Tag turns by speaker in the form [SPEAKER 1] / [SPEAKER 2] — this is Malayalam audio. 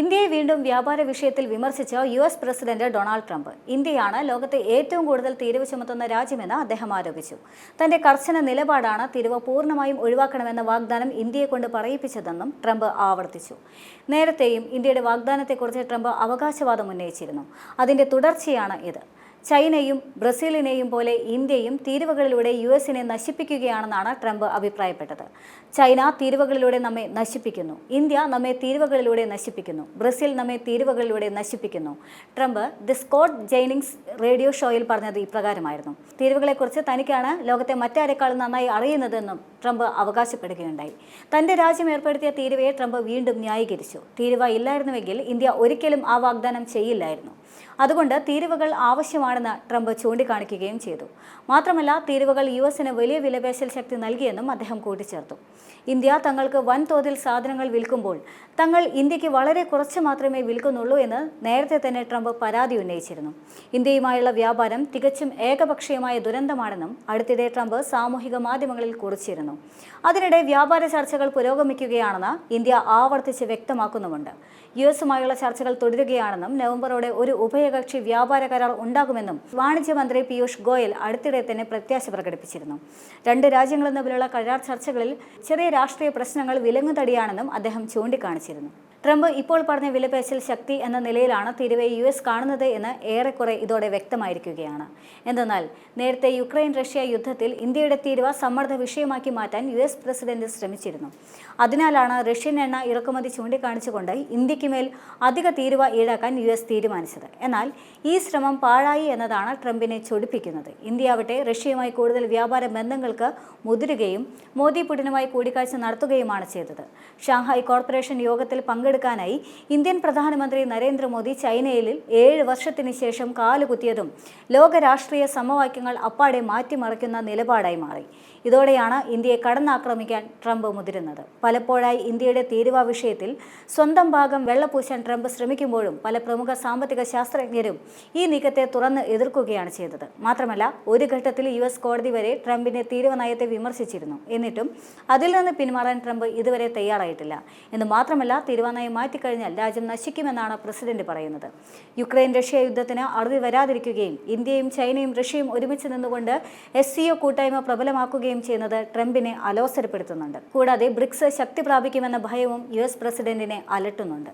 [SPEAKER 1] ഇന്ത്യയെ വീണ്ടും വ്യാപാര വിഷയത്തിൽ വിമർശിച്ച യുഎസ് പ്രസിഡന്റ് ഡൊണാൾഡ് ട്രംപ് ഇന്ത്യയാണ് ലോകത്തെ ഏറ്റവും കൂടുതൽ തീരുവ ചുമത്തുന്ന രാജ്യമെന്ന് അദ്ദേഹം ആരോപിച്ചു. തന്റെ കർശന നിലപാടാണ് തീരുവ പൂർണ്ണമായും ഒഴിവാക്കണമെന്ന വാഗ്ദാനം ഇന്ത്യയെ കൊണ്ട് പറയിപ്പിച്ചതെന്നും ട്രംപ് ആവർത്തിച്ചു. നേരത്തെയും ഇന്ത്യയുടെ വാഗ്ദാനത്തെക്കുറിച്ച് ട്രംപ് അവകാശവാദം ഉന്നയിച്ചിരുന്നു. അതിന്റെ തുടർച്ചയാണ് ഇത്. ചൈനയും ബ്രസീലിനെയും പോലെ ഇന്ത്യയും തീരുവകളിലൂടെ യുഎസിനെ നശിപ്പിക്കുകയാണെന്നാണ് ട്രംപ് അഭിപ്രായപ്പെട്ടത്. ചൈന തീരുവകളിലൂടെ നമ്മെ നശിപ്പിക്കുന്നു, ഇന്ത്യ നമ്മെ തീരുവകളിലൂടെ നശിപ്പിക്കുന്നു, ബ്രസീൽ നമ്മെ തീരുവകളിലൂടെ നശിപ്പിക്കുന്നു. ട്രംപ് ദി സ്കോട്ട് ജെയിനിങ്സ് റേഡിയോ ഷോയിൽ പറഞ്ഞത് ഇപ്രകാരമായിരുന്നു. തീരുവകളെക്കുറിച്ച് തനിക്കാണ് ലോകത്തെ മറ്റാരെക്കാളും നന്നായി അറിയുന്നതെന്നും ട്രംപ് അവകാശപ്പെടുകയുണ്ടായി. തന്റെ രാജ്യം ഏർപ്പെടുത്തിയ തീരുവയെ ട്രംപ് വീണ്ടും ന്യായീകരിച്ചു. തീരുവ ഇല്ലായിരുന്നുവെങ്കിൽ ഇന്ത്യ ഒരിക്കലും ആ വാഗ്ദാനം ചെയ്യില്ലായിരുന്നു. അതുകൊണ്ട് തീരുവകൾ ആവശ്യമാണെന്ന് ട്രംപ് ചൂണ്ടിക്കാണിക്കുകയും ചെയ്തു. മാത്രമല്ല, തീരുവകൾ യുഎസിന് വലിയ വിലപേശൽ ശക്തി നൽകിയെന്നും അദ്ദേഹം കൂട്ടിച്ചേർത്തു. ഇന്ത്യ തങ്ങൾക്ക് വൻതോതിൽ സാധനങ്ങൾ വിൽക്കുമ്പോൾ തങ്ങൾ ഇന്ത്യക്ക് വളരെ കുറച്ച് മാത്രമേ വിൽക്കുന്നുള്ളൂ എന്ന് നേരത്തെ തന്നെ ട്രംപ് പരാതി ഉന്നയിച്ചിരുന്നു. ഇന്ത്യയുമായുള്ള വ്യാപാരം തികച്ചും ഏകപക്ഷീയമായ ദുരന്തമാണെന്നും അടുത്തിടെ ട്രംപ് സാമൂഹിക മാധ്യമങ്ങളിൽ കുറിച്ചിരുന്നു. അതിനിടെ വ്യാപാര ചർച്ചകൾ പുരോഗമിക്കുകയാണെന്ന് ഇന്ത്യ ആവർത്തിച്ച് വ്യക്തമാക്കുന്നുമുണ്ട്. യുഎസുമായുള്ള ചർച്ചകൾ തുടരുകയാണെന്നും നവംബറോടെ ഒരു ഉഭയകക്ഷി വ്യാപാര കരാർ ഉണ്ടാകുമെന്നും വാണിജ്യമന്ത്രി പീയൂഷ് ഗോയൽ അടുത്തിടെ തന്നെ പ്രത്യാശ പ്രകടിപ്പിച്ചിരുന്നു. രണ്ട് രാജ്യങ്ങളും തമ്മിലുള്ള കരാർ ചർച്ചകളിൽ ചെറിയ രാഷ്ട്രീയ പ്രശ്നങ്ങൾ വിലങ്ങുതടിയാണെന്നും അദ്ദേഹം ചൂണ്ടിക്കാണിച്ചിരുന്നു. ട്രംപ് ഇപ്പോൾ പറഞ്ഞ വിലപേശൽ ശക്തി എന്ന നിലയിലാണ് തീരുവയെ യുഎസ് കാണുന്നത് എന്ന് ഏറെക്കുറെ ഇതോടെ വ്യക്തമായിരിക്കുകയാണ്. എന്തെന്നാൽ നേരത്തെ യുക്രൈൻ റഷ്യ യുദ്ധത്തിൽ ഇന്ത്യയുടെ തീരുവ സമ്മർദ്ദ വിഷയമാക്കി മാറ്റാൻ യുഎസ് പ്രസിഡന്റ് ശ്രമിച്ചിരുന്നു. അതിനാലാണ് റഷ്യൻ എണ്ണ ഇറക്കുമതി ചൂണ്ടിക്കാണിച്ചുകൊണ്ട് ഇന്ത്യക്ക് മേൽ അധിക തീരുവ ഈടാക്കാൻ യുഎസ് തീരുമാനിച്ചത്. എന്നാൽ ഈ ശ്രമം പാഴായി എന്നതാണ് ട്രംപിനെ ചൊടിപ്പിക്കുന്നത്. ഇന്ത്യയാവട്ടെ റഷ്യയുമായി കൂടുതൽ വ്യാപാര ബന്ധങ്ങൾക്ക് മുതിരുകയും മോദി പുടിനുമായി കൂടിക്കാഴ്ച നടത്തുകയുമാണ് ചെയ്തത്. ഷാങ്ഹായ് കോർപ്പറേഷൻ യോഗത്തിൽ പങ്കെടുക്കാനായി ഇന്ത്യൻ പ്രധാനമന്ത്രി നരേന്ദ്രമോദി ചൈനയിൽ 7 വർഷത്തിന് ശേഷം കാലുകുത്തിയതും ലോക രാഷ്ട്രീയ സമവാക്യങ്ങൾ അപ്പാടെ മാറ്റിമറിക്കുന്ന നിലപാടായി മാറി. ഇതോടെയാണ് ഇന്ത്യയെ കടന്നാക്രമിക്കാൻ ട്രംപ് മുതിരുന്നത്. പലപ്പോഴായി ഇന്ത്യയുടെ തീരുവ വിഷയത്തിൽ സ്വന്തം ഭാഗം വെള്ളപൂശാൻ ട്രംപ് ശ്രമിക്കുമ്പോഴും പല പ്രമുഖ സാമ്പത്തിക ശാസ്ത്രജ്ഞരും ഈ നീക്കത്തെ തുറന്ന് എതിർക്കുകയാണ് ചെയ്തത്. മാത്രമല്ല, ഒരു ഘട്ടത്തിൽ യുഎസ് കോടതി വരെ ട്രംപിന്റെ തീരുവ നയത്തെ വിമർശിച്ചിരുന്നു. എന്നിട്ടും അതിൽ നിന്ന് പിന്മാറാൻ ട്രംപ് ഇതുവരെ തയ്യാറായിട്ടില്ല. എന്ന് മാത്രമല്ല, തീരുവ നയം മാറ്റിക്കഴിഞ്ഞാൽ രാജ്യം നശിക്കുമെന്നാണ് പ്രസിഡന്റ് പറയുന്നത്. യുക്രൈൻ റഷ്യ യുദ്ധത്തിന് അറുതി വരാതിരിക്കുകയും ഇന്ത്യയും ചൈനയും റഷ്യയും ഒരുമിച്ച് നിന്നുകൊണ്ട് SCO കൂട്ടായ്മ പ്രബലമാക്കുകയും ചെയ്യുന്നത് ട്രംപിനെ അലോസരപ്പെടുത്തുന്നുണ്ട്. കൂടാതെ ബ്രിക്സ് ശക്തി പ്രാപിക്കുമെന്ന ഭയവും യുഎസ് പ്രസിഡന്റിനെ അലട്ടുന്നുണ്ട്.